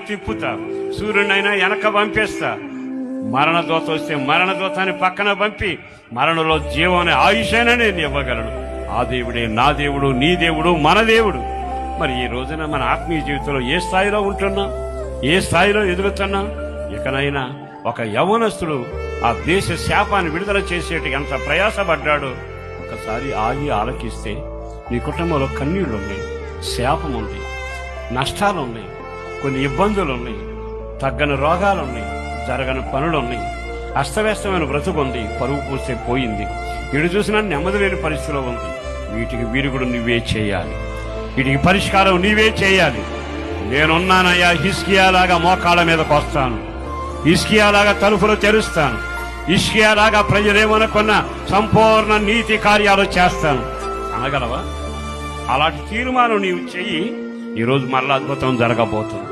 తిప్పుతా, సూర్యునైనా వెనక పంపేస్తా. మరణదూత వస్తే మరణదూతాన్ని పక్కన పంపి మరణంలో జీవం అనే ఆయుషైనా నేను ఇవ్వగలను. ఆ దేవుడే నా దేవుడు, నీ దేవుడు, మన దేవుడు. మరి ఈ రోజున మన ఆత్మీయ జీవితంలో ఏ స్థాయిలో ఉంటున్నాం, ఏ స్థాయిలో ఎదుగుతున్నాం? ఇకనైనా ఒక యవ్వనస్తుడు ఆ దేశ శాపాన్ని విడుదల చేసేటి ఎంత ప్రయాసపడ్డాడో ఒకసారి ఆగి ఆలకిస్తే నీ కుటుంబంలో కన్నీళ్లున్నాయి, శాపం ఉంది, నష్టాలున్నాయి, కొన్ని ఇబ్బందులు ఉన్నాయి, తగ్గని రోగాలున్నాయి, జరగని పనులున్నాయి, అస్తవ్యస్తమైన బ్రతుకుంది, పరువు పూస్తే పోయింది, ఇటు చూసినా నెమ్మది లేని పరిస్థితిలో ఉంది. వీటికి విరుగుడు నువ్వే చేయాలి, వీటికి పరిష్కారం నీవే చేయాలి. నేనున్నానయ్యా, హిజ్కియాలాగా మోకాళ్ళ మీదకి వస్తాను, హిజ్కియాలాగా తలుపులు తెరుస్తాను, హిజ్కియాలాగా ప్రజలేమనుకున్న సంపూర్ణ నీతి కార్యాలు చేస్తాను అనగలవా? అలాంటి తీర్మానం నీవు చెయ్యి. ఈరోజు మరలా అద్భుతం జరగబోతుంది.